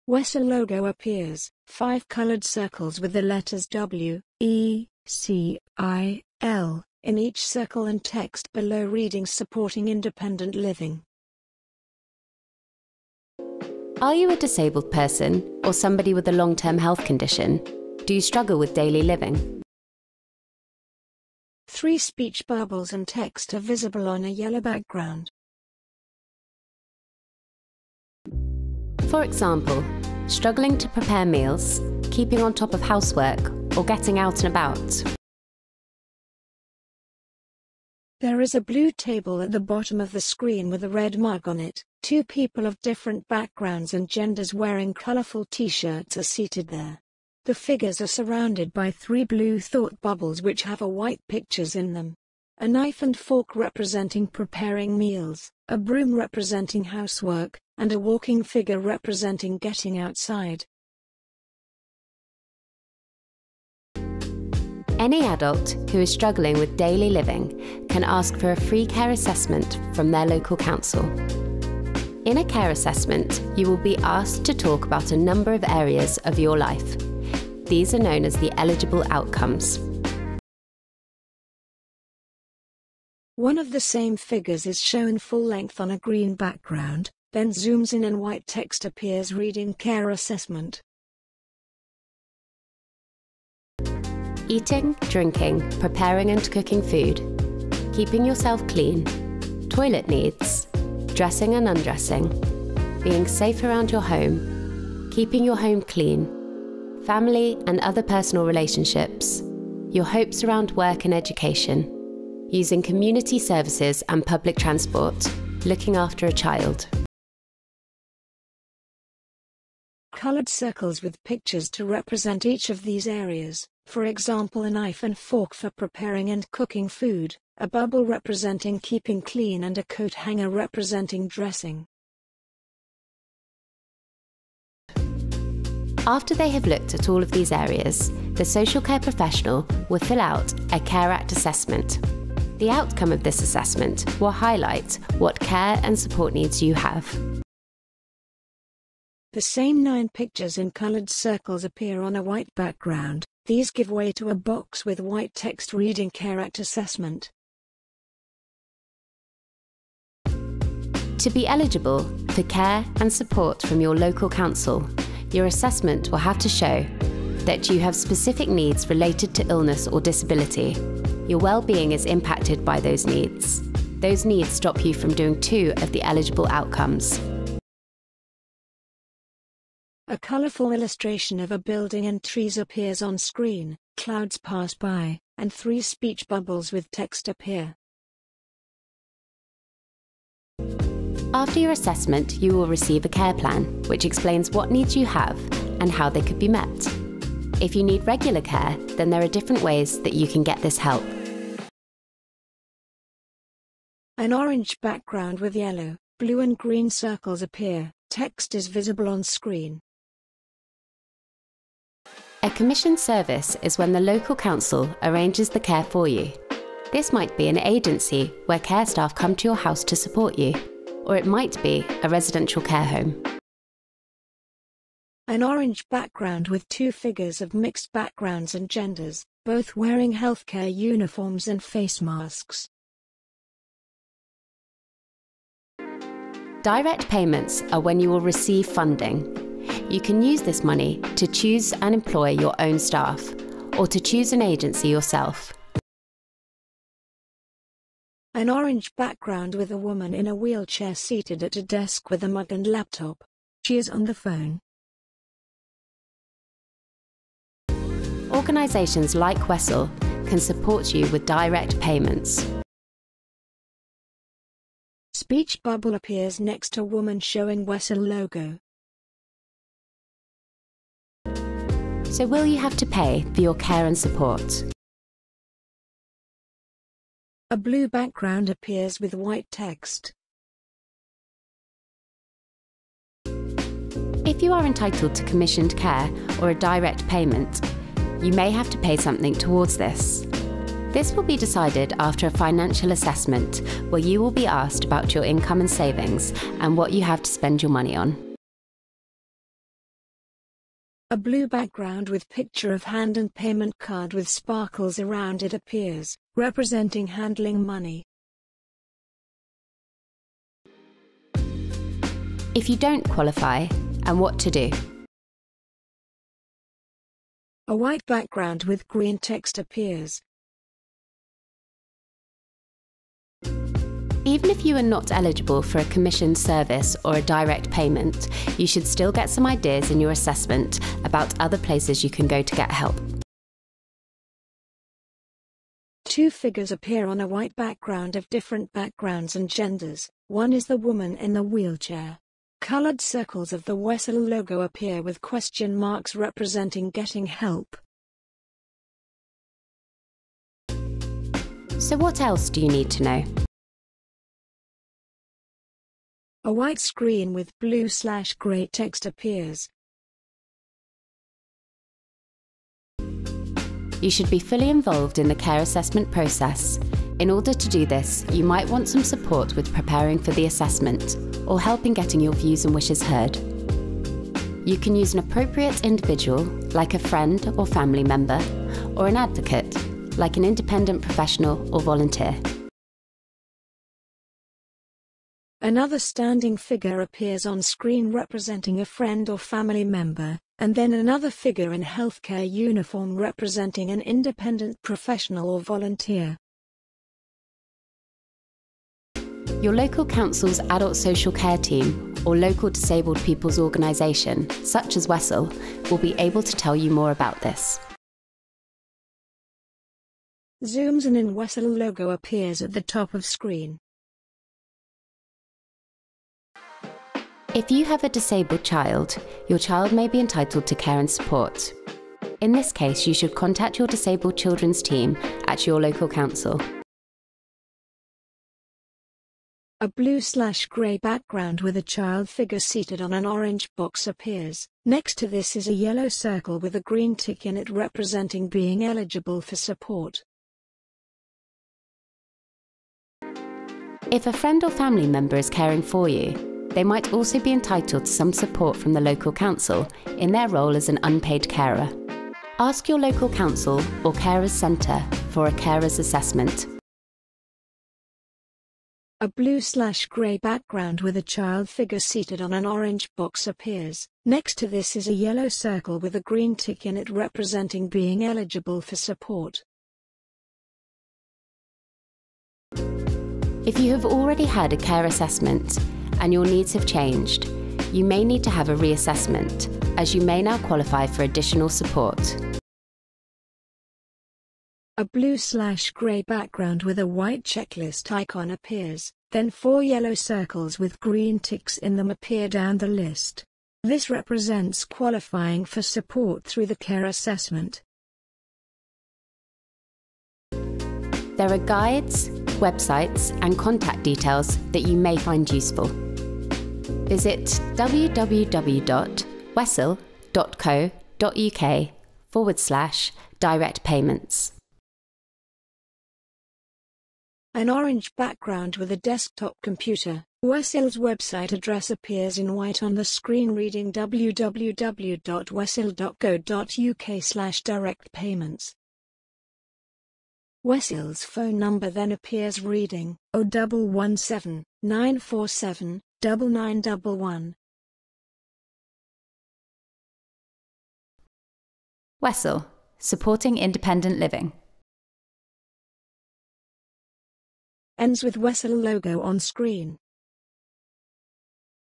Wessel logo appears, 5 colored circles with the letters W, E, C, I, L, in each circle and text below reading supporting independent living. Are you a disabled person or somebody with a long-term health condition? Do you struggle with daily living? 3 speech bubbles and text are visible on a yellow background. For example, struggling to prepare meals, keeping on top of housework, or getting out and about. There is a blue table at the bottom of the screen with a red mug on it. 2 people of different backgrounds and genders wearing colorful t-shirts are seated there. The figures are surrounded by 3 blue thought bubbles which have white pictures in them. A knife and fork representing preparing meals, a broom representing housework, and a walking figure representing getting outside. Any adult who is struggling with daily living can ask for a free care assessment from their local council. In a care assessment, you will be asked to talk about a number of areas of your life. These are known as the eligible outcomes. One of the same figures is shown full length on a green background, then zooms in and white text appears reading care assessment. Eating, drinking, preparing and cooking food, keeping yourself clean, toilet needs, dressing and undressing, being safe around your home, keeping your home clean, family and other personal relationships, your hopes around work and education, using community services and public transport, looking after a child. Colored circles with pictures to represent each of these areas, for example a knife and fork for preparing and cooking food, a bubble representing keeping clean and a coat hanger representing dressing. After they have looked at all of these areas, the social care professional will fill out a Care Act assessment. The outcome of this assessment will highlight what care and support needs you have. The same 9 pictures in colored circles appear on a white background. These give way to a box with white text reading Care Act assessment. To be eligible for care and support from your local council, your assessment will have to show that you have specific needs related to illness or disability. Your well-being is impacted by those needs. Those needs stop you from doing 2 of the eligible outcomes. A colorful illustration of a building and trees appears on screen, clouds pass by, and 3 speech bubbles with text appear. After your assessment, you will receive a care plan, which explains what needs you have and how they could be met. If you need regular care, then there are different ways that you can get this help. An orange background with yellow, blue and green circles appear. Text is visible on screen. A commissioned service is when the local council arranges the care for you. This might be an agency where care staff come to your house to support you, or it might be a residential care home. An orange background with 2 figures of mixed backgrounds and genders, both wearing healthcare uniforms and face masks. Direct payments are when you will receive funding. You can use this money to choose and employ your own staff, or to choose an agency yourself. An orange background with a woman in a wheelchair seated at a desk with a mug and laptop. She is on the phone. Organisations like Wessel can support you with direct payments. Speech bubble appears next to woman showing Wessel logo. So will you have to pay for your care and support? A blue background appears with white text. If you are entitled to commissioned care or a direct payment, you may have to pay something towards this. This will be decided after a financial assessment where you will be asked about your income and savings and what you have to spend your money on. A blue background with picture of hand and payment card with sparkles around it appears, representing handling money. If you don't qualify, and what to do? A white background with green text appears. Even if you are not eligible for a commissioned service or a direct payment, you should still get some ideas in your assessment about other places you can go to get help. Two figures appear on a white background of different backgrounds and genders. One is the woman in the wheelchair. Colored circles of the Wessel logo appear with question marks representing getting help. So what else do you need to know? A white screen with blue/grey text appears. You should be fully involved in the care assessment process. In order to do this, you might want some support with preparing for the assessment or help in getting your views and wishes heard. You can use an appropriate individual, like a friend or family member, or an advocate, like an independent professional or volunteer. Another standing figure appears on screen representing a friend or family member, and then another figure in healthcare uniform representing an independent professional or volunteer. Your local council's adult social care team or local disabled people's organisation, such as Wessel, will be able to tell you more about this. Zooms in Wessel logo appears at the top of screen. If you have a disabled child, your child may be entitled to care and support. In this case, you should contact your disabled children's team at your local council. A blue/grey background with a child figure seated on an orange box appears. Next to this is a yellow circle with a green tick in it representing being eligible for support. If a friend or family member is caring for you, they might also be entitled to some support from the local council in their role as an unpaid carer. Ask your local council or carers centre for a carer's assessment. A blue/grey background with a child figure seated on an orange box appears. Next to this is a yellow circle with a green tick in it representing being eligible for support. If you have already had a care assessment and your needs have changed, you may need to have a reassessment, as you may now qualify for additional support. A blue/grey background with a white checklist icon appears, then 4 yellow circles with green ticks in them appear down the list. This represents qualifying for support through the care assessment. There are guides, websites, and contact details that you may find useful. Visit www.wessel.co.uk/direct payments. An orange background with a desktop computer. Wessel's website address appears in white on the screen reading www.wessel.co.uk/direct payments. Wessel's phone number then appears reading 0117 947 9911. Wessel, supporting independent living. Ends with Wessel logo on screen.